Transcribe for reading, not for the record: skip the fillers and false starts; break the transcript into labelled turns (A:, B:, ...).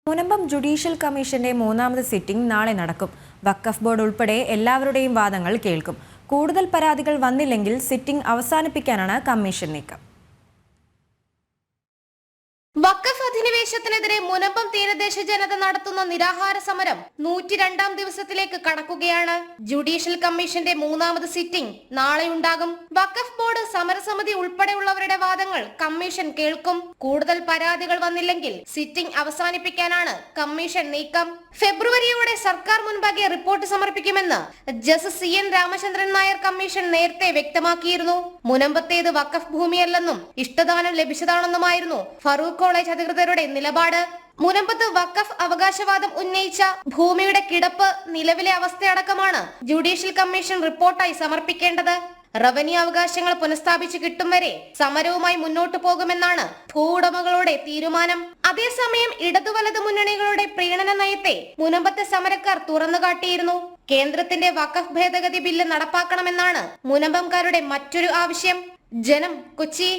A: Munambam judicial കമ്മീഷന്റെ മൂന്നാമത് sitting നാളെ നടക്കും. വഖഫ് ബോർഡ് ഉൾപ്പെടെ എല്ലാവരുടെയും വാദങ്ങൾ കേൾക്കും. കൂടുതൽ പരാതികൾ വന്നില്ലെങ്കിൽ സിറ്റിംഗ് അവസാനിപ്പിക്കാനാണ് കമ്മീഷൻ നീക്കം.
B: വഖഫ് അധിനിവേശത്തിനെതിരെ മുനമ്പം തീരദേശ ജനത നടത്തുന്ന നിരാഹാര സമരം 102ാം ദിവസത്തിലേക്ക് കടക്കുകയാണ്. ജുഡീഷ്യൽ കമ്മീഷന്റെ മൂന്നാമത് സിറ്റിംഗ് നാളെ ഉണ്ടാകും. വഖഫ് ബോർഡ് സമരസമിതി ഉൾപ്പെടെയുള്ളവരുടെ വാദങ്ങൾ കമ്മീഷൻ കേൾക്കും. കൂടുതൽ പരാതികൾ വന്നില്ലെങ്കിൽ സിറ്റിംഗ് അവസാനിപ്പിക്കാനാണ് കമ്മീഷൻ നീക്കം. ഫെബ്രുവരിയോടെ സർക്കാർ മുൻപാകെ റിപ്പോർട്ട് സമർപ്പിക്കുമെന്ന് justice CN Ramachandran Nair commission നേരത്തെ വ്യക്തമാക്കിയിരുന്നു. മുനമ്പത്തേത് വഖഫ് ഭൂമിയല്ലെന്നും ഇഷ്ടദാനം ലഭിച്ചതാണെന്നുമായിരുന്നു ഫറൂഖ് കോളേജ് അധികൃതരുടെ നിലപാട്. മുനമ്പത്ത് വഖഫ് അവകാശവാദം ഉന്നയിച്ച ഭൂമിയുടെ കിടപ്പ്, നിലവിലെ അവസ്ഥയടക്കമാണ് ജുഡീഷ്യൽ കമ്മീഷൻ റിപ്പോർട്ടായി സമർപ്പിക്കേണ്ടത്. റവന്യൂ അവകാശങ്ങൾ പുനഃസ്ഥാപിച്ചു കിട്ടും വരെ സമരവുമായി മുന്നോട്ടു പോകുമെന്നാണ് ഭൂവുടമകളുടെ തീരുമാനം. അതേസമയം ഇടതു വലതു മുന്നണികളുടെ പ്രീണന നയത്തെ മുനമ്പത്തെ സമരക്കാർ തുറന്നുകാട്ടിയിരുന്നു. കേന്ദ്രത്തിന്റെ വഖഫ് ഭേദഗതി ബില്ല് നടപ്പാക്കണമെന്നാണ് മുനമ്പംകാരുടെ മറ്റൊരു ആവശ്യം. ജനം, കൊച്ചി.